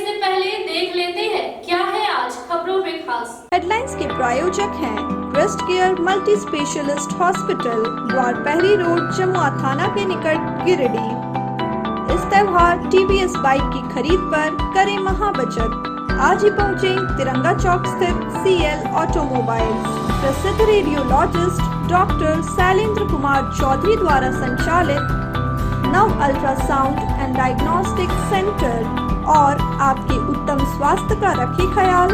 से पहले देख लेते हैं क्या है आज खबरों में खास। हेडलाइंस के प्रायोजक हैं Quest Care multi specialist hospital, Dwarpahari road, Jamua थाना के निकट, गिरिडीह। इस त्योहार टीवीएस बाइक की खरीद पर करें महाबचत। आज ही पहुँचे तिरंगा चौक स्थित CL ऑटोमोबाइल्स। प्रसिद्ध रेडियोलॉजिस्ट डॉक्टर शैलेंद्र कुमार चौधरी द्वारा संचालित नव अल्ट्रासाउंड एंड डायग्नोस्टिक सेंटर और आपके उत्तम स्वास्थ्य का रखे ख्याल।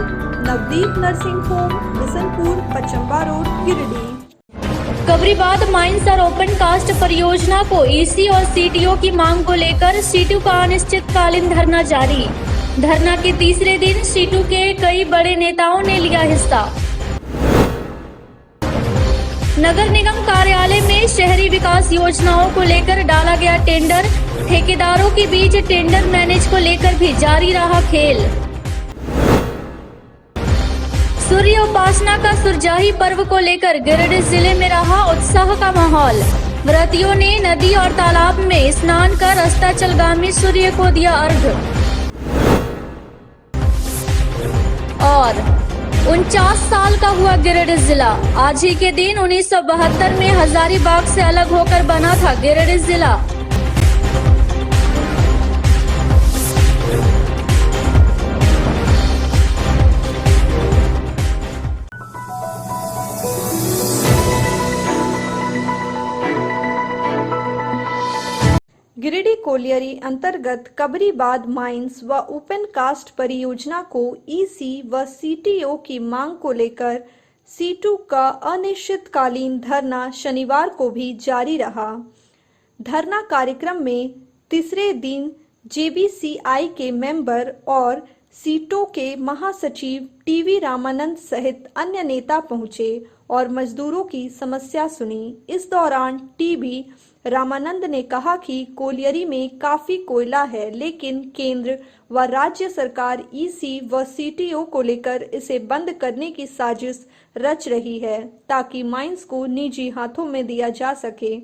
Navdeep nursing home, Bishanpur, Pachamba road, Giridih. Kabribad mines और ओपन कास्ट परियोजना को EC और CTO की मांग को लेकर सीटू का अनिश्चितकालीन धरना जारी। धरना के तीसरे दिन सीटू के कई बड़े नेताओं ने लिया हिस्सा। नगर निगम कार्यालय में शहरी विकास योजनाओं को लेकर डाला गया टेंडर। ठेकेदारों के बीच टेंडर मैनेज को लेकर भी जारी रहा खेल। सूर्य उपासना का सुरजाही पर्व को लेकर गिरिडीह जिले में रहा उत्साह का माहौल। व्रतियों ने नदी और तालाब में स्नान कर अस्ताचलगामी सूर्य को दिया अर्घ्य। और 49 साल का हुआ गिरिडीह जिला। आज ही के दिन 1972 में हजारीबाग से अलग होकर बना था गिरिडीह जिला। गिरिडीह कोलियरी अंतर्गत कबरीबाद माइंस व ओपन कास्ट परियोजना को EC व CTO की मांग को लेकर सीटू का अनिश्चितकालीन धरना शनिवार को भी जारी रहा। धरना कार्यक्रम में तीसरे दिन JBCI के मेंबर और सीटो के महासचिव TV रामानंद सहित अन्य नेता पहुंचे और मजदूरों की समस्या सुनी। इस दौरान TV रामानंद ने कहा कि कोलियरी में काफी कोयला है, लेकिन केंद्र व राज्य सरकार EC व CTO को लेकर इसे बंद करने की साजिश रच रही है ताकि माइंस को निजी हाथों में दिया जा सके।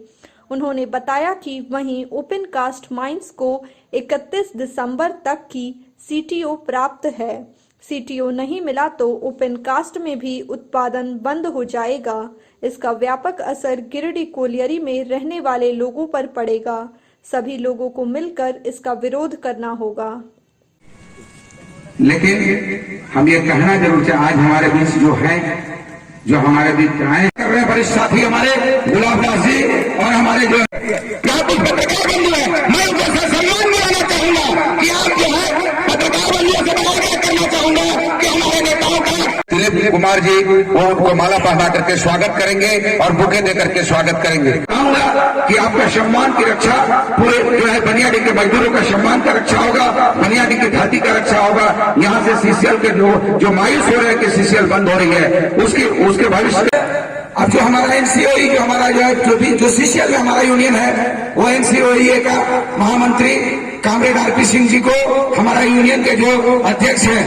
उन्होंने बताया कि वहीं ओपन कास्ट माइंस को 31 दिसंबर तक की CTO प्राप्त है। CTO नहीं मिला तो ओपन कास्ट में भी उत्पादन बंद हो जाएगा। इसका व्यापक असर गिरिडीह कोलियरी में रहने वाले लोगों पर पड़ेगा। सभी लोगों को मिलकर इसका विरोध करना होगा। लेकिन हम ये कहना जरूर चाहे, आज हमारे बीच जो हमारे बीच आए कर रहे वरिष्ठ साथी हमारे गुलाबदास जी और हमारे जो पत्रकार बंधु है, मैं उनका सम्मान दिलाना चाहूंगा कि आप जो है पत्रकार बंधुओं से मैं करना चाहूंगा कि हमारे नेताओं का दिलीप कुमार जी वो उनको माला पहना करके स्वागत करेंगे और बुके दे करके स्वागत करेंगे। कहूंगा कि आपका सम्मान की रक्षा पूरे जो है बनियाडी के मजदूरों का सम्मान का रक्षा होगा, बनियाडी की धरती का रक्षा होगा। यहाँ से CCL के जो मायूस हो रहे हैं कि CCL बंद हो रही है, उसके भविष्य अब जो हमारा NCOE जो हमारा जो CCL में हमारा यूनियन है, वो NCOE का महामंत्री कामरेड RP सिंह जी को हमारा यूनियन के जो अध्यक्ष है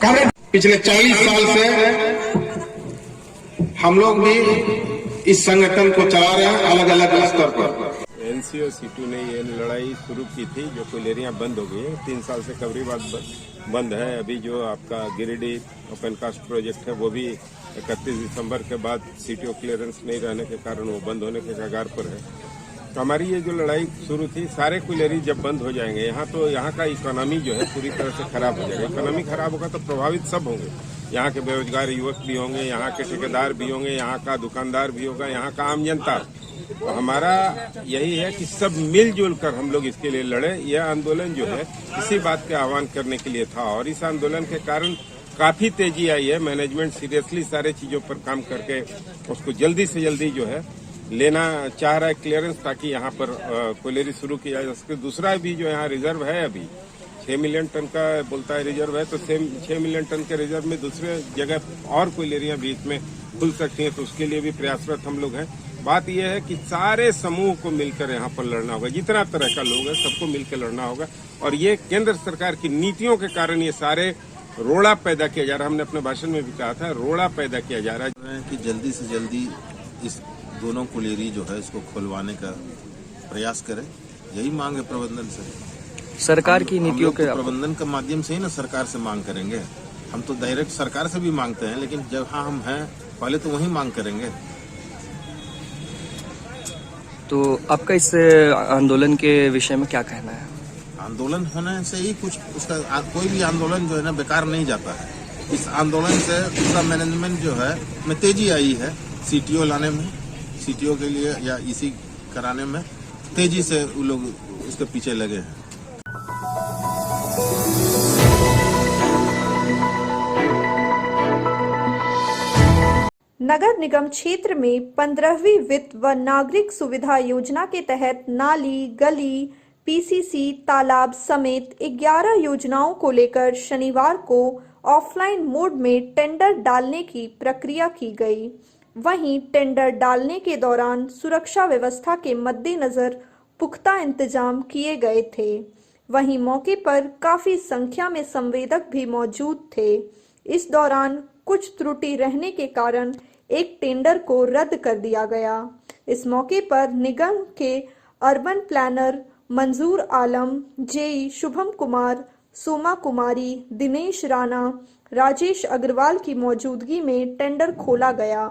कामरेड, पिछले 40 साल से हम लोग भी इस संगठन को चला रहे हैं अलग अलग स्तर पर। NCO सीटू ने ये लड़ाई शुरू की थी जो कोयलेरियां बंद हो गई है। 3 साल से कबरीबाद बंद है। अभी जो आपका गिरिडीह ओपन कास्ट प्रोजेक्ट है वो भी 31 दिसंबर के बाद CTO क्लियरेंस नहीं रहने के कारण वो बंद होने के कगार पर है। तो हमारी ये जो लड़ाई शुरू थी, सारे कोयलेरी जब बंद हो जाएंगे तो यहाँ का इकोनॉमी जो है पूरी तरह से खराब हो जाएगा। इकोनॉमी खराब होगा तो प्रभावित सब होंगे। यहाँ के बेरोजगार युवक भी होंगे, यहाँ के ठेकेदार भी होंगे, यहाँ का दुकानदार भी होगा, यहाँ का आम जनता। तो हमारा यही है कि सब मिलजुल कर हम लोग इसके लिए लड़े। यह आंदोलन जो है इसी बात के आह्वान करने के लिए था और इस आंदोलन के कारण काफी तेजी आई है। मैनेजमेंट सीरियसली सारे चीजों पर काम करके उसको जल्दी से जल्दी जो है लेना चाह रहा है क्लियरेंस, ताकि यहाँ पर कोयलेरी शुरू किया जा सके। दूसरा भी जो यहाँ रिजर्व है, अभी 6 मिलियन टन का बोलता है रिजर्व है, तो 6 मिलियन टन के रिजर्व में दूसरे जगह और कोयलेरियां भी इसमें खुल सकती हैं, तो उसके लिए भी प्रयासरत हम लोग हैं। बात यह है कि सारे समूह को मिलकर यहाँ पर लड़ना होगा, जितना तरह का लोग है सबको मिलकर लड़ना होगा। और ये केंद्र सरकार की नीतियों के कारण ये सारे रोड़ा पैदा किया जा रहा है। हमने अपने भाषण में भी कहा था, रोड़ा पैदा किया जा रहा है कि जल्दी से जल्दी इस दोनों कोयलेरी जो है इसको खुलवाने का प्रयास करें, यही मांग है प्रबंधन से। सरकार की हम नीतियों लोग के तो प्रबंधन के माध्यम से ही ना सरकार से मांग करेंगे। हम तो डायरेक्ट सरकार से भी मांगते हैं, लेकिन जहाँ हम हैं पहले तो वही मांग करेंगे। तो आपका इस आंदोलन के विषय में क्या कहना है? आंदोलन होने से ही कुछ उसका कोई भी आंदोलन जो है ना बेकार नहीं जाता है। इस आंदोलन से उसका मैनेजमेंट जो है में तेजी आई है, सीटीओ लाने में, सीटीओ के लिए या ईसी कराने में तेजी से वो लोग उसके पीछे लगे हैं। नगर निगम क्षेत्र में 15वीं वित्त व नागरिक सुविधा योजना के तहत नाली, गली, पीसीसी, तालाब समेत 11 योजनाओं को लेकर शनिवार को ऑफलाइन मोड में टेंडर डालने की प्रक्रिया की गई। वहीं टेंडर डालने के दौरान सुरक्षा व्यवस्था के मद्देनजर पुख्ता इंतजाम किए गए थे। वहीं मौके पर काफी संख्या में संवेदक भी मौजूद थे। इस दौरान कुछ त्रुटि रहने के कारण एक टेंडर को रद्द कर दिया गया। इस मौके पर निगम के अर्बन प्लानर मंजूर आलम, जेई शुभम कुमार, सोमा कुमारी, दिनेश राणा, राजेश अग्रवाल की मौजूदगी में टेंडर खोला गया।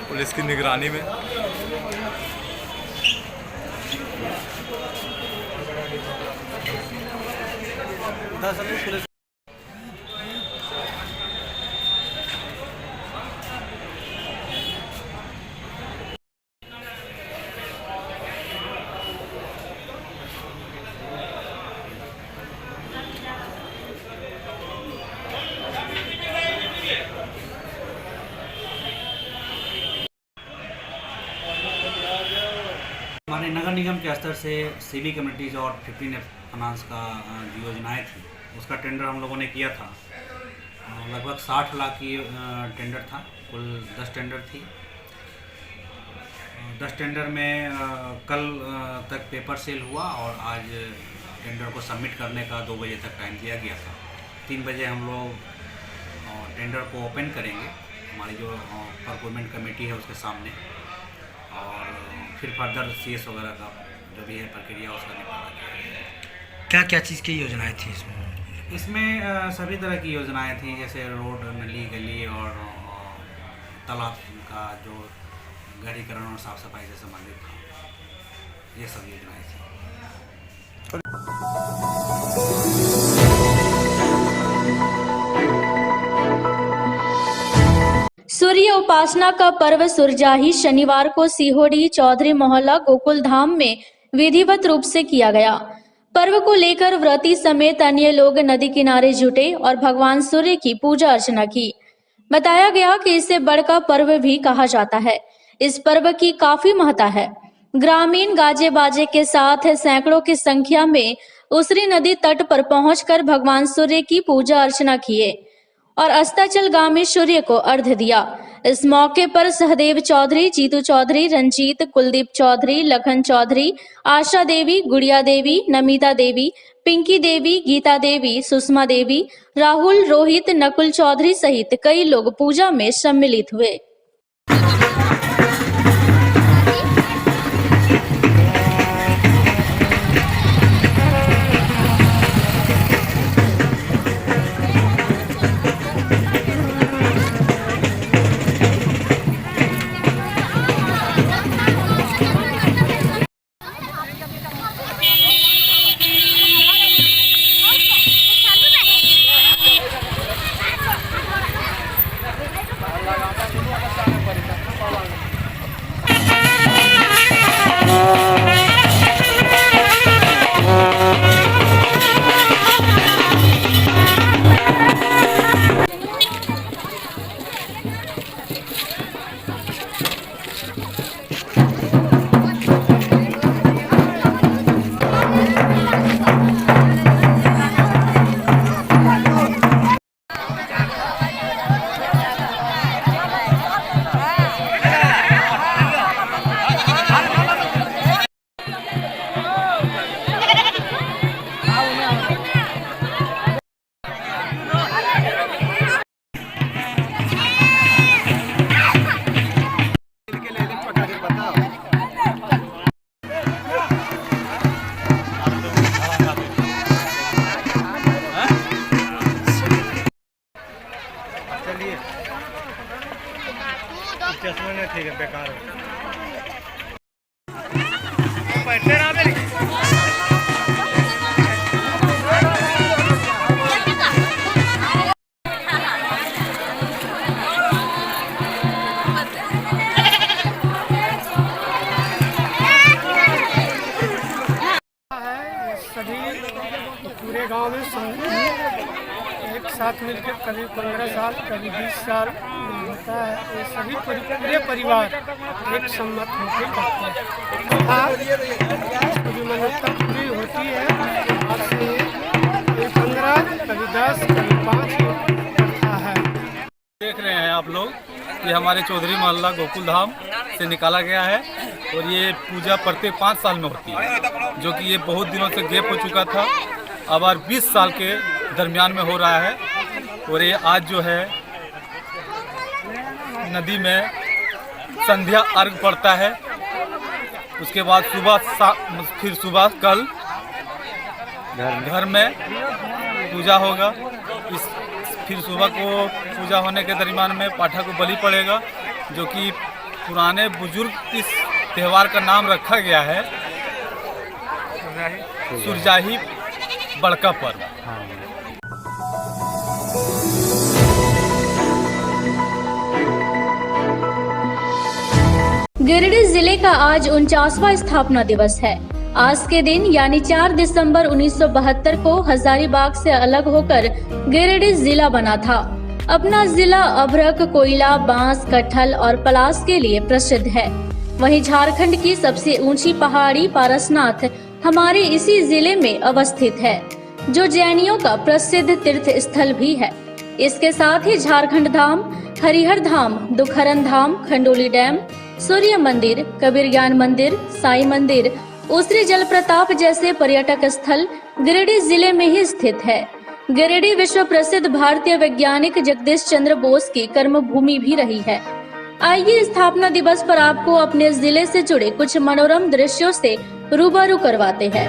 पुलिस की निगरानी में हमारे नगर निगम के स्तर से सीबी कम्युनिटीज़ और 15 फाइनेंस का जो योजनाएँ थी उसका टेंडर हम लोगों ने किया था। लगभग 60 लाख की टेंडर था, कुल 10 टेंडर थी। 10 टेंडर में कल तक पेपर सेल हुआ और आज टेंडर को सबमिट करने का 2 बजे तक टाइम दिया गया था। 3 बजे हम लोग टेंडर को ओपन करेंगे, हमारी जो प्रोक्योरमेंट कमेटी है उसके सामने, और फिर फर्दर सीएस वगैरह का जो भी है प्रक्रिया उसका निपटारा किया। क्या क्या चीज़ की योजनाएं थी इसमें? इसमें सभी तरह की योजनाएं थी, जैसे रोड, नली, गली और तालाब का जो गहरीकरण और साफ सफाई से संबंधित था, ये सब योजनाएं थी। सूर्य उपासना का पर्व सुरजाही शनिवार को सीहोड़ी चौधरी मोहल्ला गोकुल धाम में विधिवत रूप से किया गया। पर्व को लेकर व्रती समेत अन्य लोग नदी किनारे जुटे और भगवान सूर्य की पूजा अर्चना की। बताया गया कि इसे बड़का पर्व भी कहा जाता है। इस पर्व की काफी महत्ता है। ग्रामीण गाजे बाजे के साथ सैकड़ों की संख्या में उसरी नदी तट पर पहुंचकर भगवान सूर्य की पूजा अर्चना किए और अस्ताचलगामी सूर्य को अर्घ्य दिया। इस मौके पर सहदेव चौधरी, जीतू चौधरी, रंजीत, कुलदीप चौधरी, लखन चौधरी, आशा देवी, गुड़िया देवी, नमिता देवी, पिंकी देवी, गीता देवी, सुषमा देवी, राहुल, रोहित, नकुल चौधरी सहित कई लोग पूजा में सम्मिलित हुए। पूरे गांव में एक साथ मिलकर कभी 15 साल कभी 20 साल होता है। ये सभी पूरे परिवार एक सम्मत होकर करते हैं। हाँ, जो मान्यता पूरी होती है आज से कभी 15 कभी 10 कभी 5 होता है। देख रहे हैं आप लोग, ये हमारे चौधरी मोहल्ला गोकुल धाम से निकाला गया है और ये पूजा प्रत्येक 5 साल में होती है, जो कि ये बहुत दिनों से गैप हो चुका था। अब 20 साल के दरमियान में हो रहा है और ये आज जो है नदी में संध्या अर्घ पड़ता है। उसके बाद फिर सुबह कल घर में पूजा होगा। फिर सुबह को पूजा होने के दरमियान में पाठा को बलि पड़ेगा, जो कि पुराने बुजुर्ग इस त्यौहार का नाम रखा गया है सुरजाही बड़का पर्व। गिरिडीह जिले का आज 49वां स्थापना दिवस है। आज के दिन यानी 4 दिसंबर 1972 को हजारीबाग से अलग होकर गिरिडीह जिला बना था। अपना जिला अभ्रक, कोयला, बांस, कटहल और पलास के लिए प्रसिद्ध है। वहीं झारखंड की सबसे ऊंची पहाड़ी पारसनाथ हमारे इसी जिले में अवस्थित है, जो जैनियों का प्रसिद्ध तीर्थ स्थल भी है। इसके साथ ही झारखंड धाम, हरिहर धाम, दुखहरन धाम, खंडोली डैम, सूर्य मंदिर, कबीर ज्ञान मंदिर, साई मंदिर, उसरी जलप्रताप जैसे पर्यटक स्थल गिरिडीह जिले में ही स्थित है। गिरिडीह विश्व प्रसिद्ध भारतीय वैज्ञानिक जगदीश चंद्र बोस की कर्मभूमि भी रही है। आइए स्थापना दिवस पर आपको अपने जिले से जुड़े कुछ मनोरम दृश्यों से रूबरू करवाते हैं।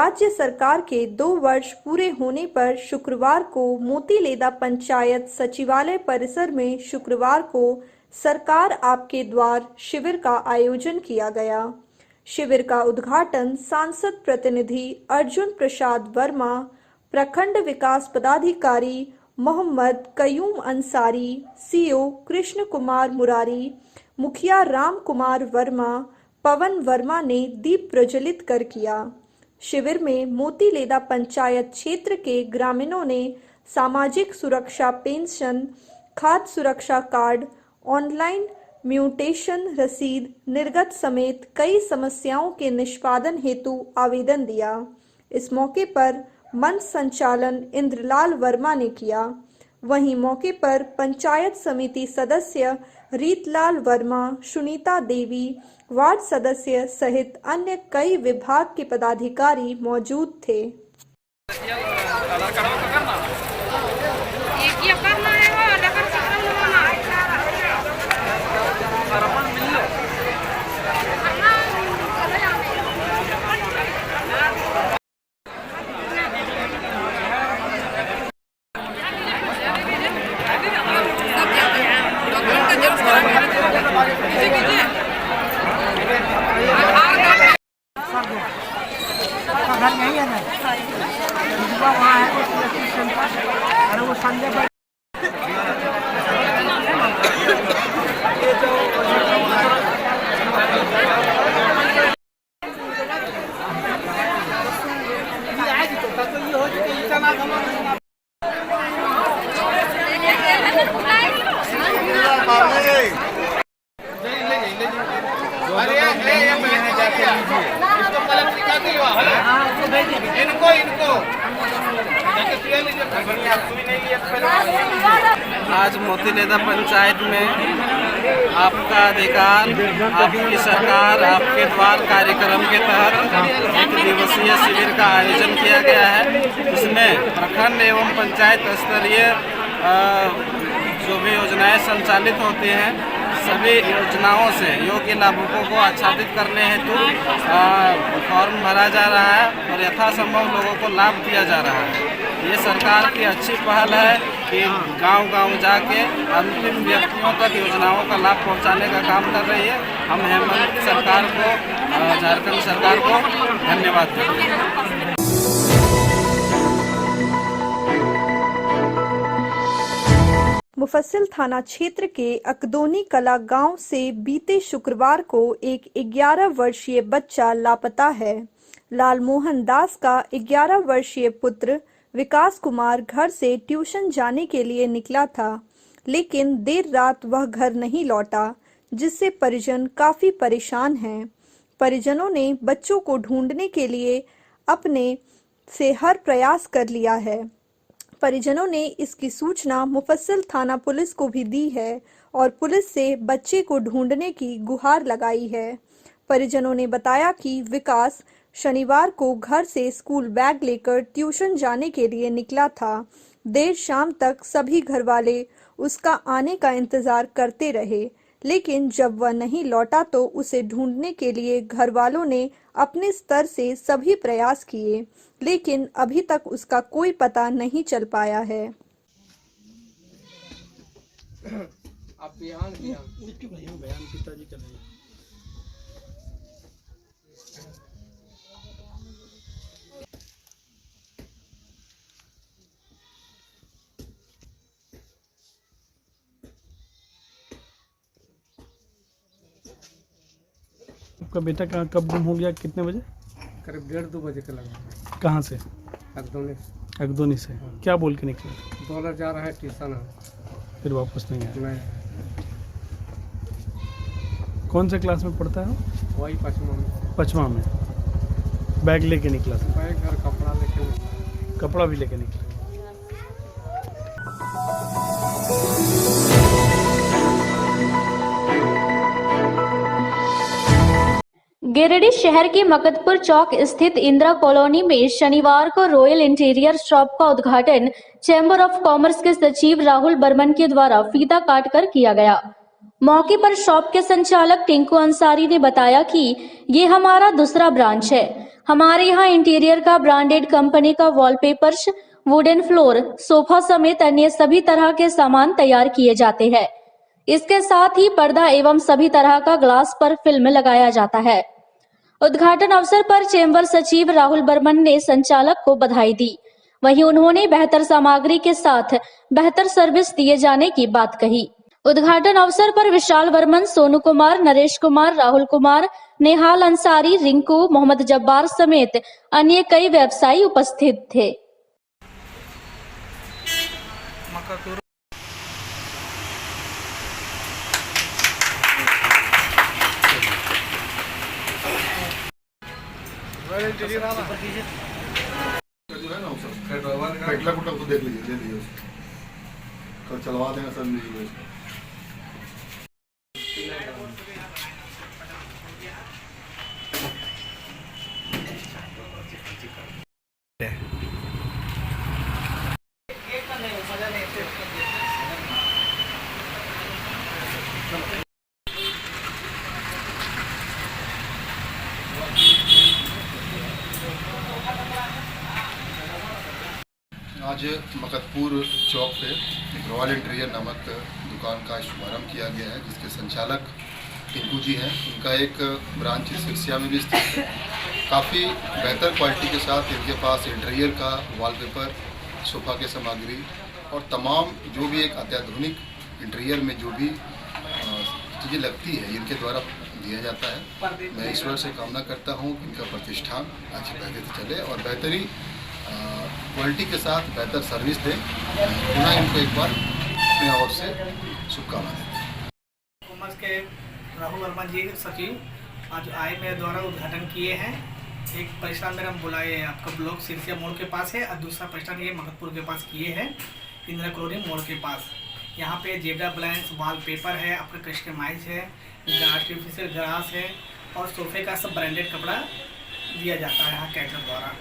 राज्य सरकार के 2 वर्ष पूरे होने पर शुक्रवार को मोतीलेदा पंचायत सचिवालय परिसर में शुक्रवार को सरकार आपके द्वार शिविर का आयोजन किया गया। शिविर का उद्घाटन सांसद प्रतिनिधि अर्जुन प्रसाद वर्मा, प्रखंड विकास पदाधिकारी मोहम्मद कयूम अंसारी, सीओ कृष्ण कुमार मुरारी, मुखिया राम कुमार वर्मा, पवन वर्मा ने दीप प्रज्वलित कर किया। शिविर में मोतीलेदा पंचायत क्षेत्र के ग्रामीणों ने सामाजिक सुरक्षा पेंशन, खाद्य सुरक्षा कार्ड, ऑनलाइन म्यूटेशन रसीद निर्गत समेत कई समस्याओं के निष्पादन हेतु आवेदन दिया। इस मौके पर मंच संचालन इंद्रलाल वर्मा ने किया। वहीं मौके पर पंचायत समिति सदस्य रीतलाल वर्मा, सुनीता देवी, वार्ड सदस्य सहित अन्य कई विभाग के पदाधिकारी मौजूद थे। घर यही है ना, वहाँ है अरे वो संजय आज मोतीलेदा पंचायत में आपका अधिकार आपकी सरकार आपके द्वार कार्यक्रम के तहत 1 दिवसीय शिविर का आयोजन किया गया है। इसमें प्रखंड एवं पंचायत स्तरीय जो भी योजनाएं संचालित होती हैं सभी योजनाओं से योग्य लाभुकों को आच्छादित करने हेतु फॉर्म भरा जा रहा है और यथासंभव लोगों को लाभ दिया जा रहा है। ये सरकार की अच्छी पहल है कि गांव-गांव जाके अंतिम व्यक्तियों तक योजनाओं का लाभ पहुंचाने का काम कर रही है। हम हेमंत सरकार को, झारखंड सरकार को धन्यवाद देते हैं। मुफस्सिल थाना क्षेत्र के अकदोनी कला गांव से बीते शुक्रवार को एक 11 वर्षीय बच्चा लापता है। लालमोहन दास का 11 वर्षीय पुत्र विकास कुमार घर से ट्यूशन जाने के लिए निकला था, लेकिन देर रात वह घर नहीं लौटा, जिससे परिजन काफी परेशान हैं। परिजनों ने बच्चों को ढूंढने के लिए अपने से हर प्रयास कर लिया है। परिजनों ने इसकी सूचना मुफस्सिल थाना पुलिस को भी दी है और पुलिस से बच्चे को ढूंढने की गुहार लगाई है। परिजनों ने बताया कि विकास शनिवार को घर से स्कूल बैग लेकर ट्यूशन जाने के लिए निकला था। देर शाम तक सभी घरवाले उसका आने का इंतजार करते रहे, लेकिन जब वह नहीं लौटा तो उसे ढूंढने के लिए घरवालों ने अपने स्तर से सभी प्रयास किए, लेकिन अभी तक उसका कोई पता नहीं चल पाया है। आप बयान पिताजी का नहीं। आपका बेटा कब गुम हो गया, कितने बजे? करीब 1:30-2 बजे के लगभग। कहाँ से? अकदोनी से। क्या बोल के निकले? डॉलर जा रहा है ट्यूशन है। फिर वापस नहीं आया? नहीं। कौन से क्लास में पढ़ता है? वही 5वां में। 5वां में। बैग लेके निकला था? बैग और कपड़ा लेके निकला। कपड़ा भी लेके निकला। गिरिडीह शहर के मकतपुर चौक स्थित इंदिरा कॉलोनी में शनिवार को रॉयल इंटीरियर शॉप का उद्घाटन चैम्बर ऑफ कॉमर्स के सचिव राहुल बर्मन के द्वारा फीता काटकर किया गया। मौके पर शॉप के संचालक टिंकू अंसारी ने बताया कि ये हमारा दूसरा ब्रांच है। हमारे यहाँ इंटीरियर का ब्रांडेड कंपनी का वॉलपेपर्स, वुडन फ्लोर, सोफा समेत अन्य सभी तरह के सामान तैयार किए जाते हैं। इसके साथ ही पर्दा एवं सभी तरह का ग्लास पर फिल्म लगाया जाता है। उद्घाटन अवसर पर चेंबर सचिव राहुल बर्मन ने संचालक को बधाई दी। वहीं उन्होंने बेहतर सामग्री के साथ बेहतर सर्विस दिए जाने की बात कही। उद्घाटन अवसर पर विशाल बर्मन, सोनू कुमार, नरेश कुमार, राहुल कुमार, नेहाल अंसारी, रिंकू, मोहम्मद जब्बार समेत अन्य कई व्यवसायी उपस्थित थे। पेटला कुटल को देख लीजिए, ले लीजिए उसको, कल चलवा देना सर लीजिए। आज मकतपुर चौक पे एक रॉयल इंटीरियर नामक दुकान का शुभारंभ किया गया है, जिसके संचालक टिंकू जी हैं। उनका एक ब्रांच सिरसिया में भी स्थित है। काफ़ी बेहतर क्वालिटी के साथ इनके पास इंटीरियर का वॉलपेपर, सोफा के सामग्री और तमाम जो भी एक अत्याधुनिक इंटीरियर में जो भी चीज़ें लगती है इनके द्वारा दिया जाता है। मैं ईश्वर से कामना करता हूँ कि इनका प्रतिष्ठान अच्छी बेहतर से चले और बेहतरी क्वालिटी के साथ बेहतर सर्विस दें। पुनः इनको एक बार अपने ओर से शुभकामनाएं दें। कॉमर्स के राहुल वर्मा जी सचिव आज आए मेरे द्वारा उद्घाटन किए हैं। एक प्रतिष्ठान मेरा बुलाए आपका ब्लॉक सिरसिया मोड़ के पास है और दूसरा प्रतिष्ठान ये मकतपुर के पास किए हैं, इंदिरा कॉलोनी मोड़ के पास। यहाँ पे जेब्रा ब्लैंक्स वॉलपेपर है, आपका कस्टमाइज है, आर्टिफिशियल ग्रास है और सोफे का सब ब्रांडेड कपड़ा दिया जाता है यहाँ कैटलर द्वारा।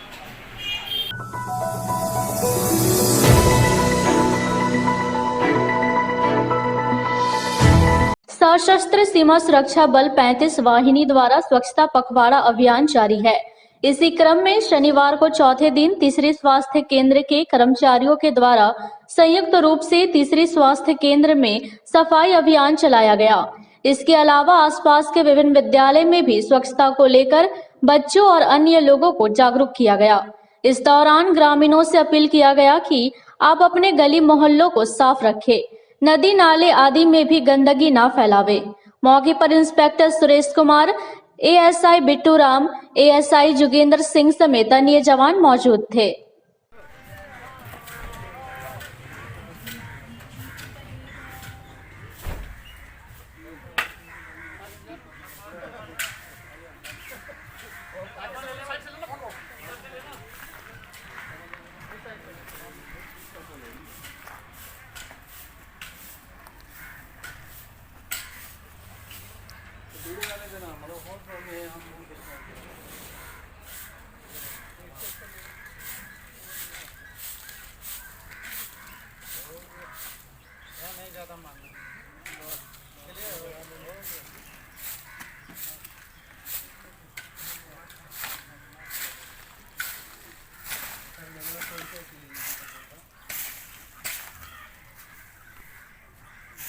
सशस्त्र सीमा सुरक्षा बल 35 वाहिनी द्वारा स्वच्छता पखवाड़ा अभियान जारी है। इसी क्रम में शनिवार को चौथे दिन तीसरी स्वास्थ्य केंद्र के कर्मचारियों के द्वारा संयुक्त रूप से तीसरी स्वास्थ्य केंद्र में सफाई अभियान चलाया गया। इसके अलावा आसपास के विभिन्न विद्यालय में भी स्वच्छता को लेकर बच्चों और अन्य लोगों को जागरूक किया गया। इस दौरान ग्रामीणों से अपील किया गया कि आप अपने गली मोहल्लों को साफ रखें, नदी नाले आदि में भी गंदगी ना फैलावे। मौके पर inspector Suresh Kumar, ASI Bittu Ram, ASI Jogendra Singh समेत अन्य जवान मौजूद थे।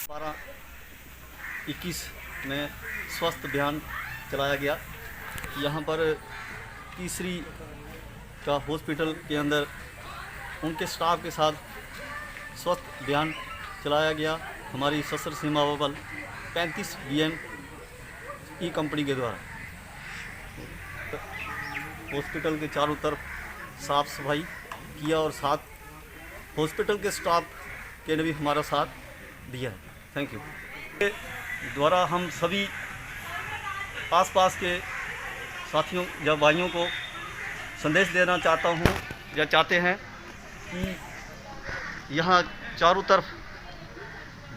बारह 21 में स्वस्थ अभियान चलाया गया। यहाँ पर तीसरी का हॉस्पिटल के अंदर उनके स्टाफ के साथ स्वस्थ अभियान चलाया गया। हमारी सशस्त्र सीमा बल 35 BM ई कंपनी के द्वारा हॉस्पिटल के चारों तरफ साफ सफाई किया और साथ हॉस्पिटल के स्टाफ के ने भी हमारा साथ दिया है। Thank you. द्वारा हम सभी आसपास के साथियों या भाइयों को संदेश देना चाहता हूँ या चाहते हैं कि यहाँ चारों तरफ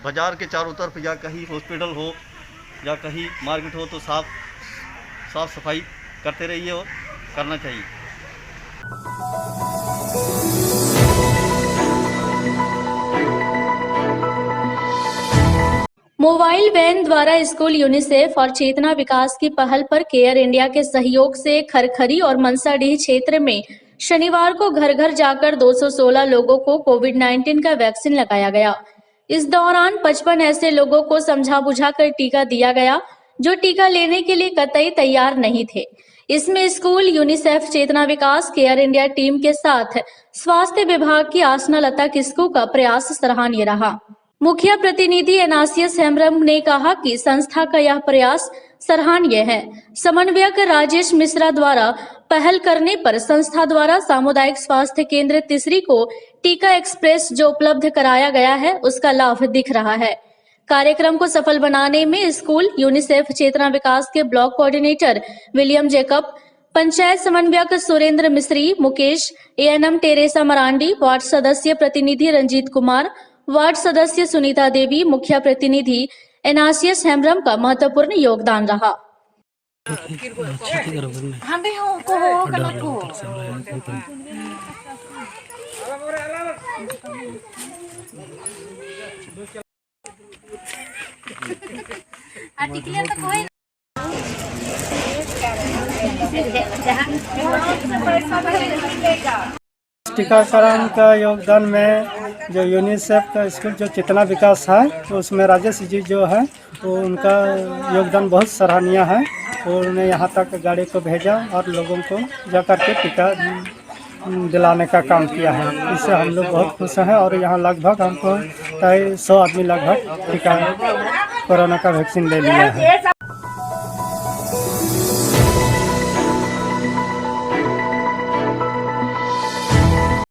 बाज़ार के चारों तरफ या कहीं हॉस्पिटल हो या कहीं मार्केट हो तो साफ सफाई करते रहिए और करना चाहिए। मोबाइल वैन द्वारा स्कूल यूनिसेफ और चेतना विकास की पहल पर केयर इंडिया के सहयोग से खरखरी और मनसाडीह क्षेत्र में शनिवार को घर घर जाकर 216 लोगों को कोविड-19 का वैक्सीन लगाया गया। इस दौरान 55 ऐसे लोगों को समझा बुझाकर टीका दिया गया जो टीका लेने के लिए कतई तैयार नहीं थे। इसमें स्कूल यूनिसेफ, चेतना विकास, केयर इंडिया टीम के साथ स्वास्थ्य विभाग की आसना लता किस्कू का प्रयास सराहनीय रहा। मुखिया प्रतिनिधि एनासियस हेम्ब्रम ने कहा कि संस्था का यह प्रयास सराहनीय है। समन्वयक राजेश मिश्रा द्वारा पहल करने पर संस्था द्वारा सामुदायिक स्वास्थ्य केंद्र तिसरी को टीका एक्सप्रेस जो उपलब्ध कराया गया है उसका लाभ दिख रहा है। कार्यक्रम को सफल बनाने में स्कूल यूनिसेफ चेतना विकास के block coordinator William Jacob, panchayat समन्वयक सुरेंद्र मिस्री, Mukesh, ANM Teresa Marandi, ward सदस्य प्रतिनिधि रंजीत कुमार, वार्ड सदस्य सुनीता देवी, मुखिया प्रतिनिधि एनासियस हेम्ब्रम का महत्वपूर्ण योगदान रहा। टीकाकरण का योगदान में जो यूनिसेफ का स्कूल जो चेतना विकास है तो उसमें राजेश जी जो है तो उनका योगदान बहुत सराहनीय है और उन्हें यहाँ तक गाड़ी को भेजा और लोगों को जाकर के टीका दिलाने का काम किया है। इससे हम लोग बहुत खुश हैं और यहाँ लगभग हमको 100 आदमी लगभग टीका कोरोना का वैक्सीन ले लिया है।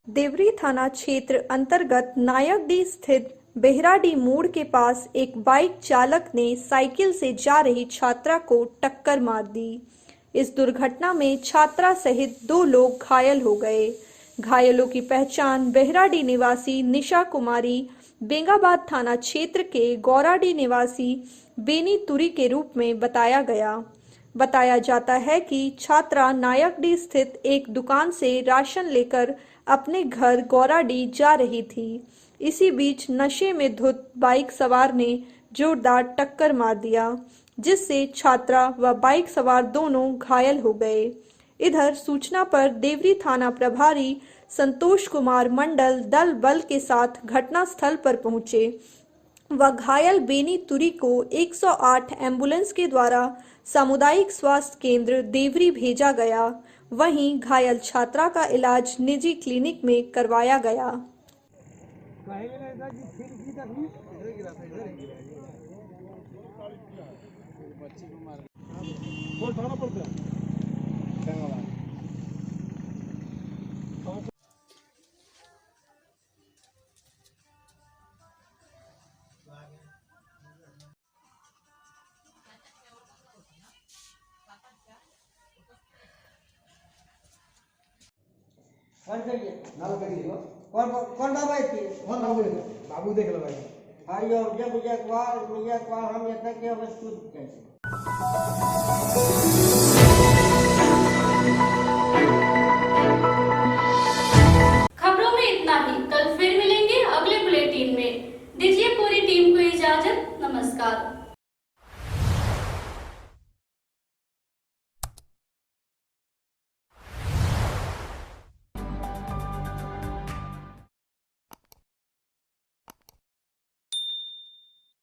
देवरी थाना क्षेत्र अंतर्गत नायकडी स्थित बेहराडी मोड़ के पास एक बाइक चालक ने साइकिल से जा रही छात्रा को टक्कर मार दी। इस दुर्घटना में छात्रा सहित 2 लोग घायल हो गए। घायलों की पहचान बेहराडी निवासी निशा कुमारी, बेंगाबाद थाना क्षेत्र के गौराडी निवासी बेनी तुरी के रूप में बताया गया। बताया जाता है कि छात्रा नायकडी स्थित एक दुकान से राशन लेकर अपने घर गौराडी जा रही थी। इसी बीच नशे में धुत बाइक सवार ने जोरदार टक्कर मार दिया, जिससे छात्रा व बाइक सवार दोनों घायल हो गए। इधर सूचना पर देवरी थाना प्रभारी संतोष कुमार मंडल दल बल के साथ घटनास्थल पर पहुंचे व घायल बेनी तुरी को 108 एम्बुलेंस के द्वारा सामुदायिक स्वास्थ्य केंद्र देवरी भेजा गया। वहीं घायल छात्रा का इलाज निजी क्लिनिक में करवाया गया। कौन बाबा बाबू देख लो भाई आइयो जब हम ये तक के अब